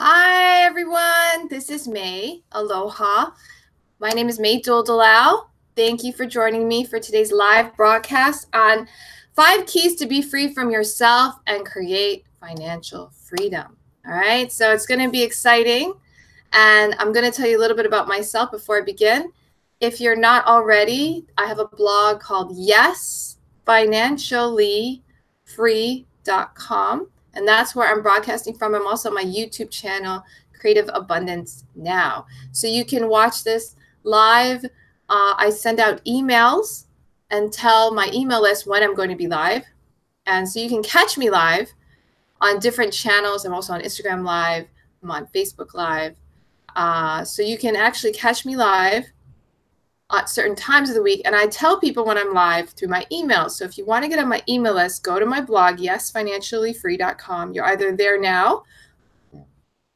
Hi, everyone. This is May. Aloha. My name is May Doldalau. Thank you for joining me for today's live broadcast on 5 keys to be free from yourself and create financial freedom. All right, so it's going to be exciting. And I'm going to tell you a little bit about myself before I begin. If you're not already, I have a blog called yesfinanciallyfree.com. And that's where I'm broadcasting from. I'm also on my YouTube channel, Creative Abundance Now. So you can watch this live. I send out emails and tell my email list when I'm going to be live. And so you can catch me live on different channels. I'm also on Instagram Live. I'm on Facebook Live. So you can actually catch me live at certain times of the week. And I tell people when I'm live through my emails. So if you want to get on my email list, go to my blog, yesfinanciallyfree.com. You're either there now,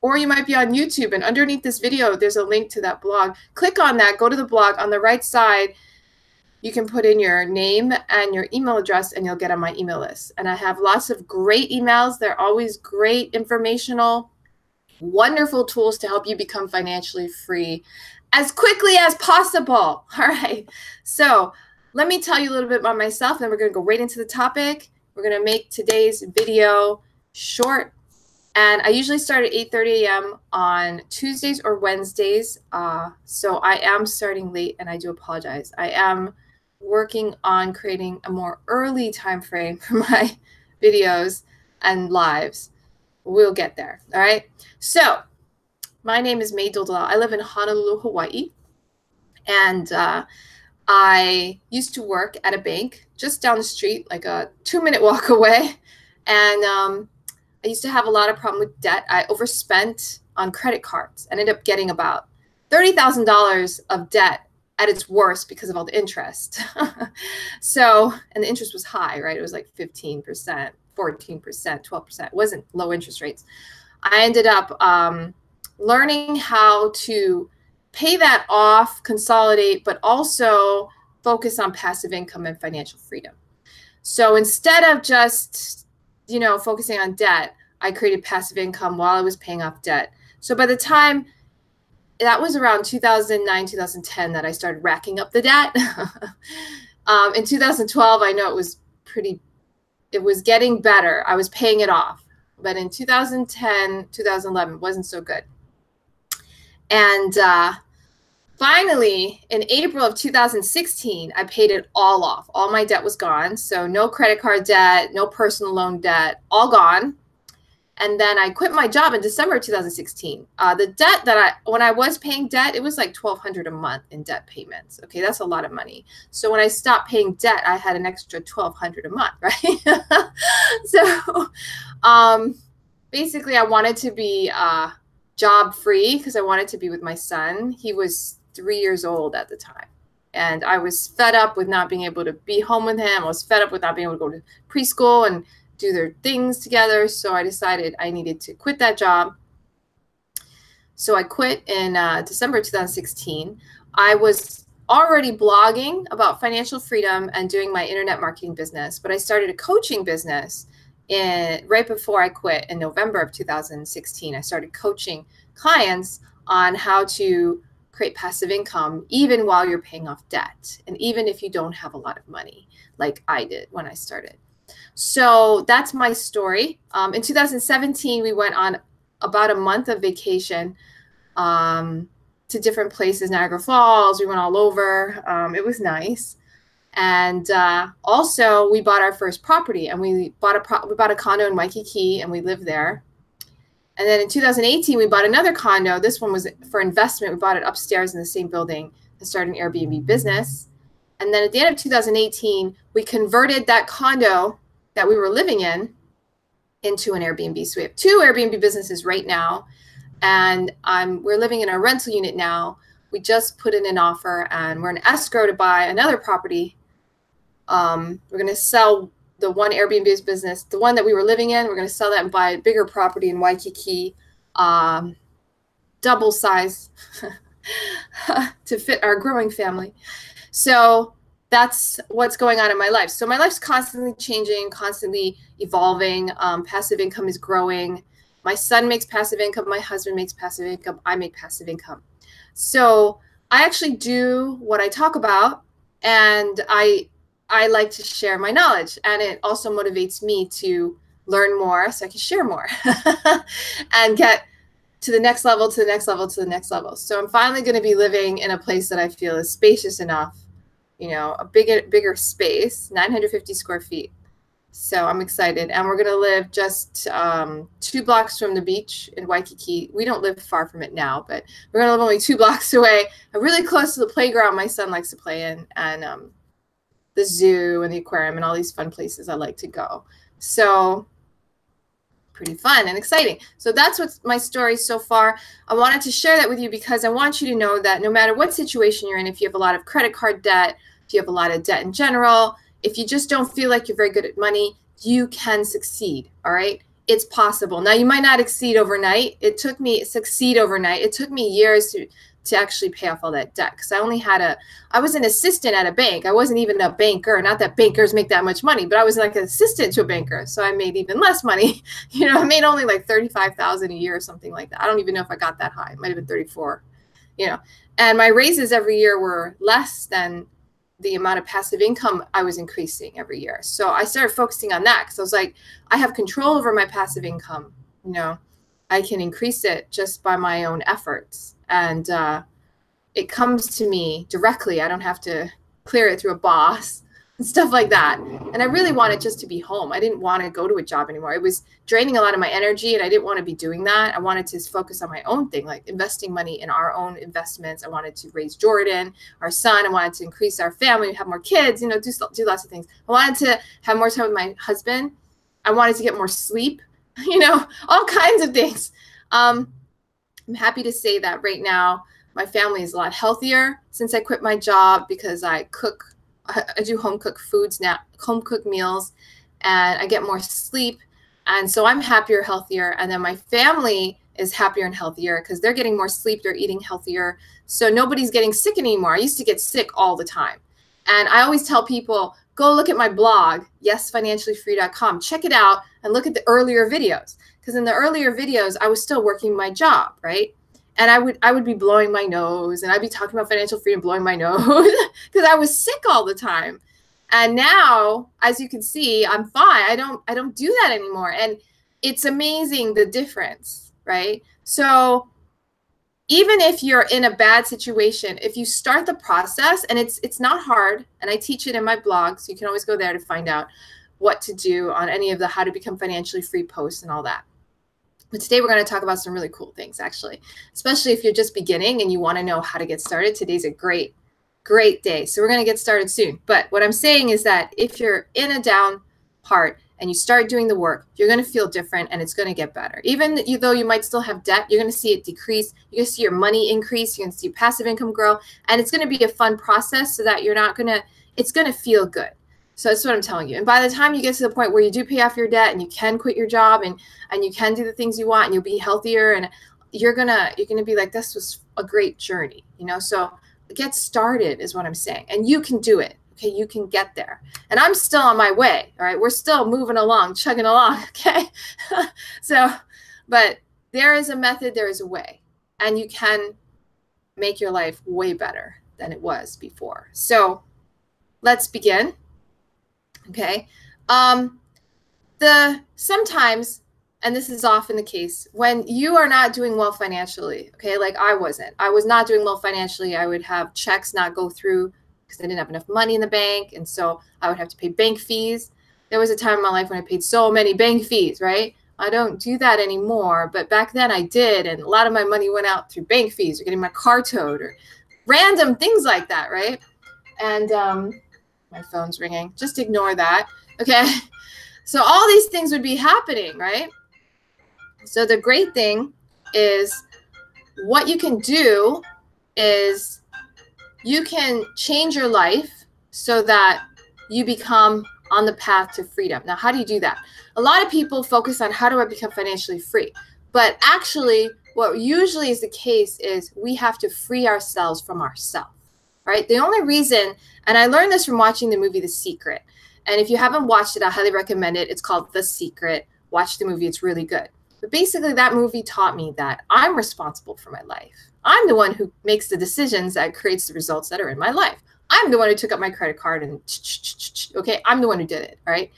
or you might be on YouTube. And underneath this video, there's a link to that blog. Click on that, go to the blog. On the right side, you can put in your name and your email address, and you'll get on my email list. And I have lots of great emails. They're always great, informational, wonderful tools to help you become financially free as quickly as possible. All right. So let me tell you a little bit about myself, and then we're going to go right into the topic. We're going to make today's video short. And I usually start at 8:30 a.m. on Tuesdays or Wednesdays. So I am starting late, and I do apologize. I am working on creating a more early time frame for my videos and lives. We'll get there. All right. So my name is May Doldalau. I live in Honolulu, Hawaii. And I used to work at a bank just down the street, like a 2-minute walk away. And I used to have a lot of problem with debt. I overspent on credit cards. Ended up getting about $30,000 of debt at its worst because of all the interest. So, and the interest was high, right? It was like 15%, 14%, 12%. It wasn't low interest rates. I ended up learning how to pay that off, consolidate, but also focus on passive income and financial freedom. So instead of just, focusing on debt, I created passive income while I was paying off debt. So by the time that was around 2009, 2010 that I started racking up the debt. In 2012, I know it was getting better. I was paying it off. But in 2010, 2011, it wasn't so good. And finally, in April of 2016, I paid it all off. All my debt was gone. So no credit card debt, no personal loan debt, all gone. And then I quit my job in December of 2016. The debt when I was paying debt, it was like $1,200 a month in debt payments. Okay, that's a lot of money. So when I stopped paying debt, I had an extra $1,200 a month, right? So basically, I wanted to be job free because I wanted to be with my son. He was 3 years old at the time. And I was fed up with not being able to be home with him. I was fed up with not being able to go to preschool and do their things together. So I decided I needed to quit that job. So I quit in December 2016. I was already blogging about financial freedom and doing my internet marketing business, but I started a coaching business right before I quit in November of 2016. I started coaching clients on how to create passive income even while you're paying off debt, and even if you don't have a lot of money like I did when I started. So that's my story. In 2017, we went on about a month of vacation to different places, Niagara Falls. We went all over. It was nice. And also, we bought our first property, and we bought a condo in Waikiki, and we lived there. And then in 2018, we bought another condo. This one was for investment. We bought it upstairs in the same building and started an Airbnb business. And then at the end of 2018, we converted that condo that we were living in into an Airbnb. So we have 2 Airbnb businesses right now, and we're living in a rental unit now. We just put in an offer, and we're in escrow to buy another property. We're going to sell the one Airbnb business, the one that we were living in. We're going to sell that and buy a bigger property in Waikiki, double size to fit our growing family. So that's what's going on in my life. So my life's constantly changing, constantly evolving. Passive income is growing. My son makes passive income. My husband makes passive income. I make passive income. So I actually do what I talk about, and I like to share my knowledge, and it also motivates me to learn more so I can share more and get to the next level, to the next level, to the next level. So I'm finally going to be living in a place that I feel is spacious enough, you know, a bigger space, 950 square feet. So I'm excited. And we're going to live just 2 blocks from the beach in Waikiki. We don't live far from it now, but we're going to live only 2 blocks away, really close to the playground my son likes to play in, and the zoo and the aquarium and all these fun places I like to go. So pretty fun and exciting. So that's what's my story so far. I wanted to share that with you because I want you to know that no matter what situation you're in, if you have a lot of credit card debt, if you have a lot of debt in general, if you just don't feel like you're very good at money, you can succeed, all right? It's possible. Now, you might not succeed overnight. It took me years to actually pay off all that debt, because I was an assistant at a bank. I wasn't even a banker. Not that bankers make that much money, but I was like an assistant to a banker. So I made even less money. You know, I made only like $35,000 a year or something like that. I don't even know if I got that high. It might have been 34, you know, and my raises every year were less than the amount of passive income I was increasing every year. So I started focusing on that, because I was like, I have control over my passive income. You know, I can increase it just by my own efforts. And it comes to me directly. I don't have to clear it through a boss and stuff like that. And I really wanted just to be home. I didn't want to go to a job anymore. It was draining a lot of my energy, and I didn't want to be doing that. I wanted to focus on my own thing, like investing money in our own investments. I wanted to raise Jordan, our son. I wanted to increase our family, have more kids, you know, do lots of things. I wanted to have more time with my husband. I wanted to get more sleep, you know, all kinds of things. I'm happy to say that right now, my family is a lot healthier since I quit my job, because I do home cooked foods now, home cooked meals, and I get more sleep. And so I'm happier, healthier. And then my family is happier and healthier because they're getting more sleep. They're eating healthier. So nobody's getting sick anymore. I used to get sick all the time. And I always tell people, go look at my blog, yesfinanciallyfree.com. Check it out and look at the earlier videos. Because in the earlier videos, I was still working my job, right? And I would be blowing my nose, and I'd be talking about financial freedom, blowing my nose, because I was sick all the time. And now, as you can see, I'm fine. I don't do that anymore. And it's amazing the difference, right? So even if you're in a bad situation, if you start the process, and it's not hard, and I teach it in my blog, so you can always go there to find out what to do on any of the how to become financially free posts and all that. But today we're going to talk about some really cool things, actually, especially if you're just beginning and you want to know how to get started. Today's a great day. So we're going to get started soon. But what I'm saying is that if you're in a down part and you start doing the work, you're going to feel different, and it's going to get better. Even though you might still have debt, you're going to see it decrease. You're going to see your money increase. You're going to see your passive income grow. And it's going to be a fun process, so that it's going to feel good. So that's what I'm telling you. And by the time you get to the point where you do pay off your debt and you can quit your job and you can do the things you want, and you'll be healthier, and you're gonna be like, this was a great journey, you know? So get started is what I'm saying. And you can do it. Okay, you can get there. And I'm still on my way. All right, we're still moving along, chugging along. Okay. But there is a method, there is a way, and you can make your life way better than it was before. So let's begin. Okay. Sometimes, and this is often the case, when you are not doing well financially, okay, like I was not doing well financially. I would have checks not go through because I didn't have enough money in the bank. And so I would have to pay bank fees. There was a time in my life when I paid so many bank fees, right? I don't do that anymore. But back then I did. And a lot of my money went out through bank fees or getting my car towed or random things like that, right? And, my phone's ringing. Just ignore that. Okay. So all these things would be happening, right? So the great thing is what you can do is you can change your life so that you become on the path to freedom. Now, how do you do that? A lot of people focus on how do I become financially free? But actually, what usually is the case is we have to free ourselves from ourselves. Right? The only reason, and I learned this from watching the movie The Secret. And if you haven't watched it, I highly recommend it. It's called The Secret. Watch the movie. It's really good. But basically, that movie taught me that I'm responsible for my life. I'm the one who makes the decisions that creates the results that are in my life. I'm the one who took up my credit card and, okay, I'm the one who did it, right?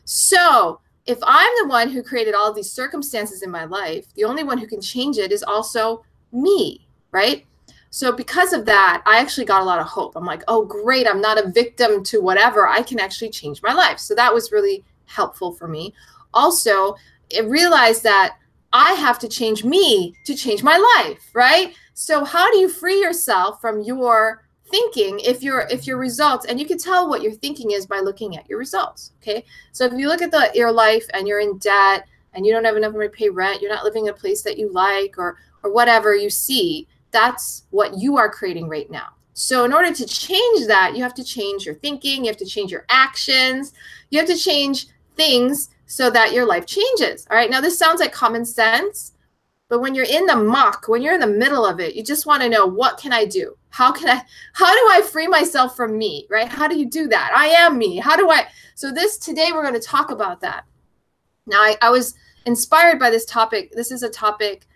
So if I'm the one who created all these circumstances in my life, the only one who can change it is also me, right? So because of that, I actually got a lot of hope. I'm like, oh, great, I'm not a victim to whatever. I can actually change my life. So that was really helpful for me. Also, I realized that I have to change me to change my life, right? So how do you free yourself from your thinking if your results, and you can tell what your thinking is by looking at your results, okay? So if you look at your life and you're in debt and you don't have enough money to pay rent, you're not living in a place that you like, or whatever you see, that's what you are creating right now. So in order to change that, you have to change your thinking, you have to change your actions, you have to change things so that your life changes. All right, now this sounds like common sense, but when you're in the muck, when you're in the middle of it, you just want to know, what can I do? How do I free myself from me, right? How do you do that? I am me. So today we're going to talk about that. Now, I was inspired by this topic. This is a topic,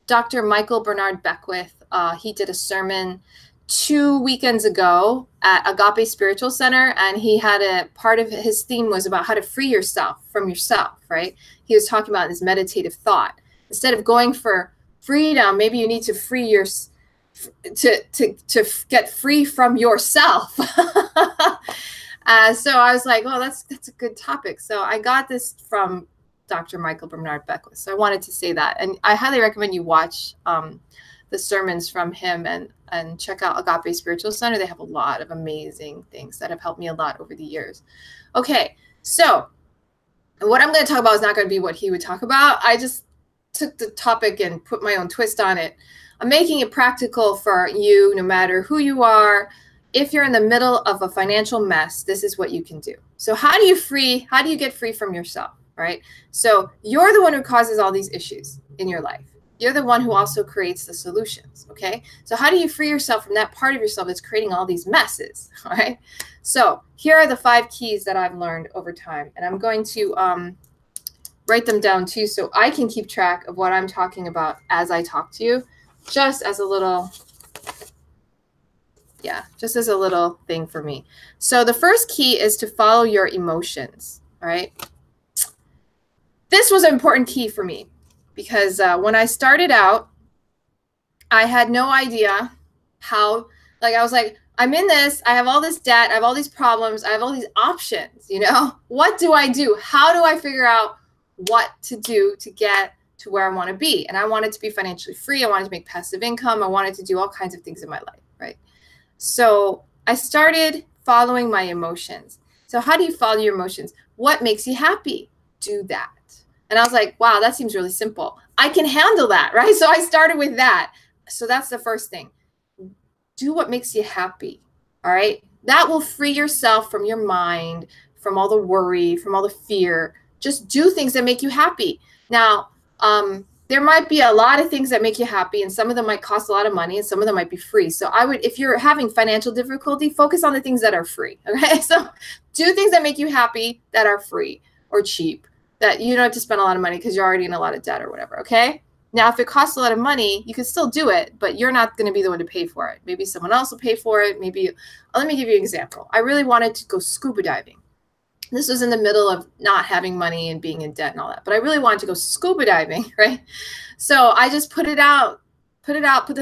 Dr. Michael Bernard Beckwith, he did a sermon 2 weekends ago at Agape Spiritual Center, and he had a part of his theme was about how to free yourself from yourself, right? He was talking about this meditative thought. Instead of going for freedom, maybe you need to to get free from yourself. So I was like, well, that's a good topic. So I got this from Dr. Michael Bernard Beckwith. So I wanted to say that. And I highly recommend you watch the sermons from him and check out Agape Spiritual Center. They have a lot of amazing things that have helped me a lot over the years. Okay, so what I'm going to talk about is not going to be what he would talk about. I just took the topic and put my own twist on it. I'm making it practical for you, no matter who you are. If you're in the middle of a financial mess, this is what you can do. So how do you get free from yourself, right? So you're the one who causes all these issues in your life. You're the one who also creates the solutions, okay? So how do you free yourself from that part of yourself that's creating all these messes, all right? So here are the 5 keys that I've learned over time, and I'm going to write them down too so I can keep track of what I'm talking about as I talk to you, just as a little thing for me. So the first key is to follow your emotions, all right? This was an important key for me because when I started out, I had no idea how, I was like, I'm in this, I have all this debt, I have all these problems, I have all these options, What do I do? How do I figure out what to do to get to where I want to be? And I wanted to be financially free. I wanted to make passive income. I wanted to do all kinds of things in my life, right? So I started following my emotions. So how do you follow your emotions? What makes you happy? Do that. And I was like, wow, that seems really simple. I can handle that, right? So I started with that. So that's the first thing. Do what makes you happy, all right? That will free yourself from your mind, from all the worry, from all the fear. Just do things that make you happy. Now, there might be a lot of things that make you happy, and some of them might cost a lot of money, and some of them might be free. So I would, if you're having financial difficulty, focus on the things that are free, okay? So do things that make you happy that are free or cheap, that you don't have to spend a lot of money because you're already in a lot of debt or whatever, okay? Now, if it costs a lot of money, you can still do it, but you're not going to be the one to pay for it. Maybe someone else will pay for it. Maybe, let me give you an example. I really wanted to go scuba diving. This was in the middle of not having money and being in debt and all that, but I really wanted to go scuba diving, right? So I just put the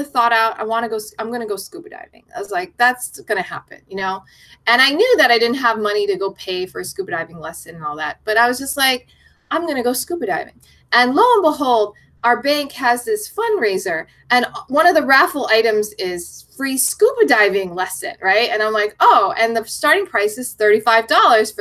thought out. I'm going to go scuba diving. I was like, that's going to happen, And I knew that I didn't have money to go pay for a scuba diving lesson and all that, but I was just like, I'm going to go scuba diving. And lo and behold, our bank has this fundraiser, and one of the raffle items is free scuba diving lesson, right? And I'm like, oh, and the starting price is $35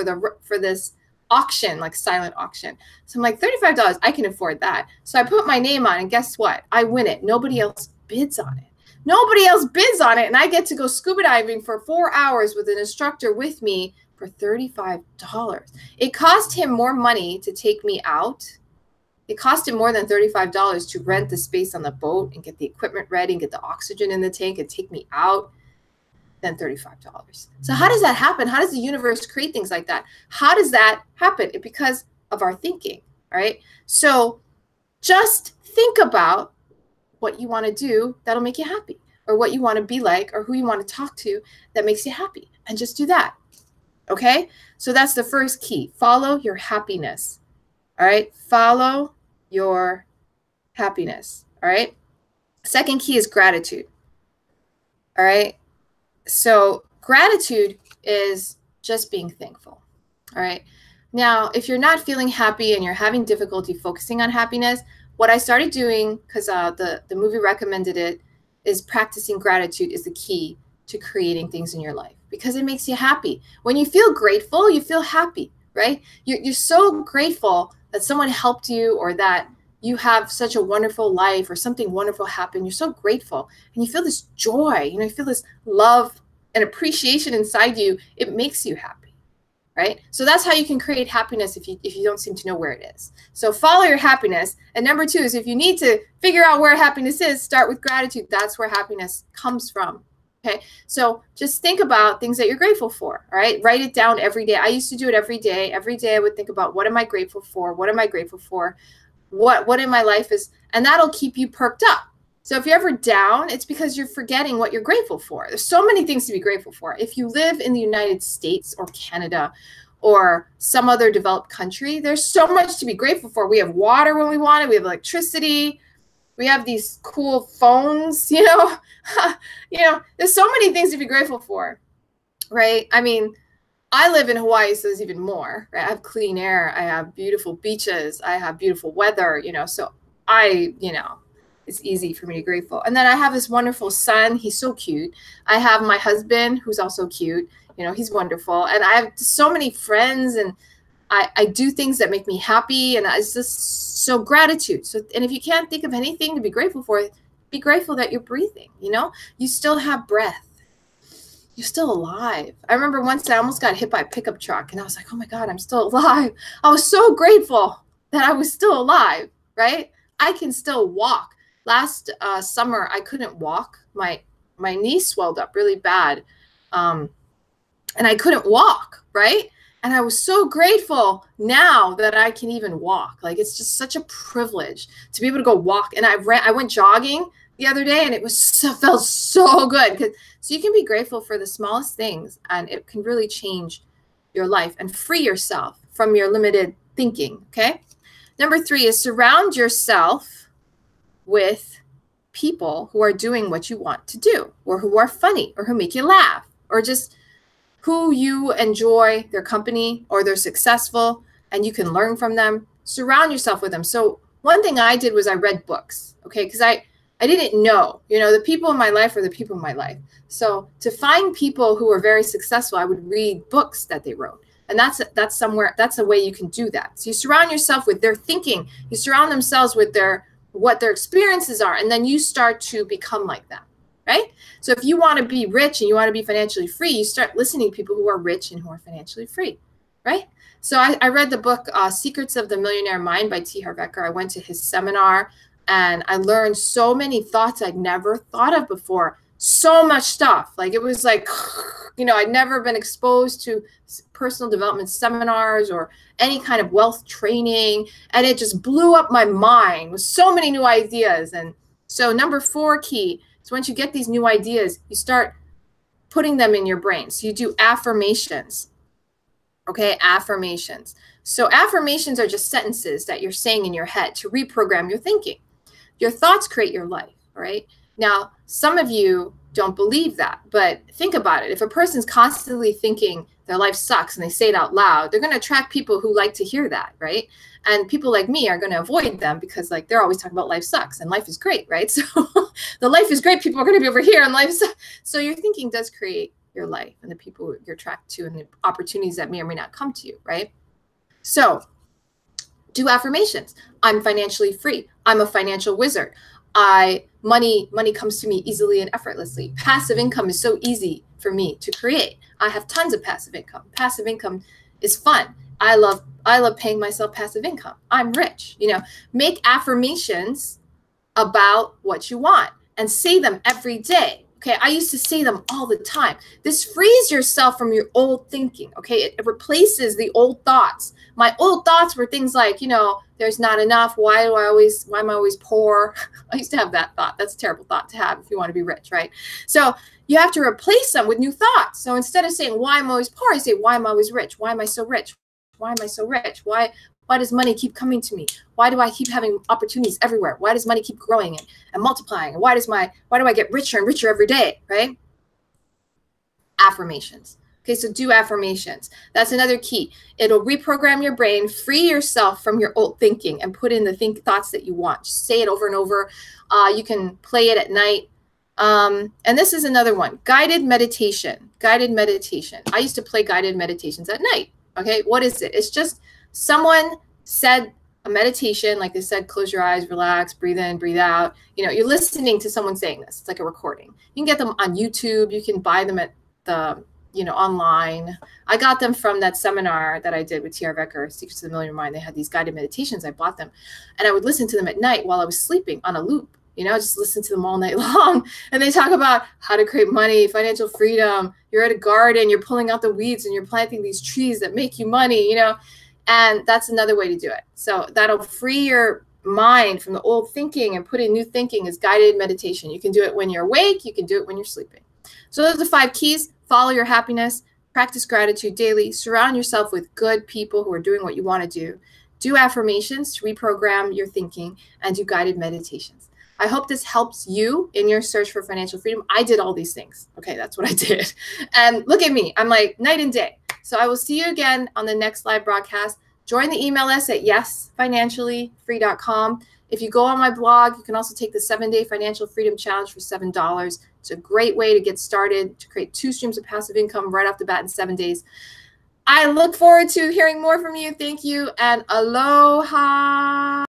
for this auction, like silent auction. So I'm like, $35, I can afford that. So I put my name on, and guess what? I win it. Nobody else bids on it. Nobody else bids on it, and I get to go scuba diving for 4 hours with an instructor with me for $35. It cost him more money to take me out. It cost him more than $35 to rent the space on the boat and get the equipment ready and get the oxygen in the tank and take me out than $35. So how does that happen? How does the universe create things like that? How does that happen? Because of our thinking, All right. So just think about what you want to do that'll make you happy, or what you want to be like, or who you want to talk to that makes you happy, and just do that. Okay. So that's the first key. Follow your happiness. All right. Follow your happiness. All right. Second key is gratitude. All right. So gratitude is just being thankful. All right. Now, if you're not feeling happy and you're having difficulty focusing on happiness, what I started doing, because the movie recommended it, is practicing gratitude is the key to creating things in your life, because it makes you happy. When you feel grateful, you feel happy, right? You're so grateful that someone helped you, or that you have such a wonderful life, or something wonderful happened. You're so grateful, and you feel this joy, you feel this love and appreciation inside you. It makes you happy. Right? So that's how you can create happiness if you don't seem to know where it is. So follow your happiness. And number two is, if you need to figure out where happiness is, start with gratitude. That's where happiness comes from. Okay. So just think about things that you're grateful for. All right. Write it down every day. I used to do it every day. Every day I would think about, what am I grateful for? What am I grateful for? What in my life is, and that'll keep you perked up. So if you're ever down, it's because you're forgetting what you're grateful for. There's so many things to be grateful for. If you live in the United States or Canada or some other developed country, there's so much to be grateful for. We have water when we want it. We have electricity. We have these cool phones, there's so many things to be grateful for, right? I mean, I live in Hawaii, so there's even more, right? I have clean air. I have beautiful beaches. I have beautiful weather, so it's easy for me to be grateful. And then I have this wonderful son. He's so cute. I have my husband, who's also cute. He's wonderful. And I have so many friends, and I do things that make me happy. And it's just so gratitude. So, and if you can't think of anything to be grateful for, be grateful that you're breathing. You still have breath. You're still alive. I remember once I almost got hit by a pickup truck, and I was like, oh my God, I'm still alive. I was so grateful that I was still alive, right? I can still walk. Last summer, I couldn't walk. My knee swelled up really bad, and I couldn't walk, right? And I was so grateful now that I can even walk. Like, it's just such a privilege to be able to go walk. And I went jogging the other day, and it felt so good. So you can be grateful for the smallest things, and it can really change your life and free yourself from your limited thinking, okay? Number three is surround yourself with people who are doing what you want to do, or who are funny, or who make you laugh, or just who you enjoy their company, or they're successful and you can learn from them. Surround yourself with them. So one thing I did was I read books, okay? Because I didn't know, the people in my life are the people in my life. So to find people who are very successful, I would read books that they wrote. And that's a way you can do that. So you surround yourself with their thinking. You surround themselves with what their experiences are, and then you start to become like them, right? So if you want to be rich and you want to be financially free, you start listening to people who are rich and who are financially free, right? So I read the book Secrets of the Millionaire Mind by T. Harv Eker. I went to his seminar, and I learned so many thoughts I'd never thought of before. So much stuff. Like, it was like, I'd never been exposed to personal development seminars or any kind of wealth training. And it just blew up my mind with so many new ideas. And so number 4 key is, once you get these new ideas, you start putting them in your brain. So you do affirmations. Okay, affirmations. So affirmations are just sentences that you're saying in your head to reprogram your thinking. Your thoughts create your life, right? Now, some of you don't believe that, but think about it. If a person's constantly thinking their life sucks and they say it out loud, they're going to attract people who like to hear that, right? And people like me are going to avoid them because, like, they're always talking about life sucks and life is great, right? So the life is great people are going to be over here and life sucks. So your thinking does create your life and the people you're attracted to and the opportunities that may or may not come to you, right? So do affirmations. I'm financially free. I'm a financial wizard. Money comes to me easily and effortlessly. Passive income is so easy for me to create. I have tons of passive income. Passive income is fun. I love paying myself passive income. I'm rich. Make affirmations about what you want and say them every day. Okay, I used to say them all the time. This frees yourself from your old thinking. Okay, it replaces the old thoughts. My old thoughts were things like, you know, there's not enough. Why am I always poor? I used to have that thought. That's a terrible thought to have if you want to be rich, right? So you have to replace them with new thoughts. So instead of saying, why am I always poor? I say, why am I always rich? Why am I so rich? Why am I so rich? Why does money keep coming to me? Why do I keep having opportunities everywhere? Why does money keep growing and multiplying? And why do I get richer and richer every day, right? Affirmations. Okay, so do affirmations. That's another key. It'll reprogram your brain, free yourself from your old thinking, and put in the thoughts that you want. Just say it over and over. You can play it at night. And this is another one, guided meditation. Guided meditation. I used to play guided meditations at night. Okay, what is it? It's just someone said a meditation, like they said, close your eyes, relax, breathe in, breathe out. You know, you're listening to someone saying this. It's like a recording. You can get them on YouTube. You can buy them at the, you know, online. I got them from that seminar that I did with T.R. Becker, Secrets of the Millionaire Mind. They had these guided meditations. I bought them, and I would listen to them at night while I was sleeping on a loop. You know, just listen to them all night long. And they talk about how to create money, financial freedom. You're at a garden, you're pulling out the weeds and you're planting these trees that make you money, you know, and that's another way to do it. So that'll free your mind from the old thinking and put in new thinking is guided meditation. You can do it when you're awake. You can do it when you're sleeping. So those are the 5 keys. Follow your happiness, practice gratitude daily, surround yourself with good people who are doing what you want to do affirmations to reprogram your thinking, and do guided meditations. I hope this helps you in your search for financial freedom. I did all these things. Okay, that's what I did. And look at me. I'm like night and day. So I will see you again on the next live broadcast. Join the email list at yesfinanciallyfree.com. If you go on my blog, you can also take the 7-day financial freedom challenge for $7. It's a great way to get started, to create 2 streams of passive income right off the bat in 7 days. I look forward to hearing more from you. Thank you, and aloha.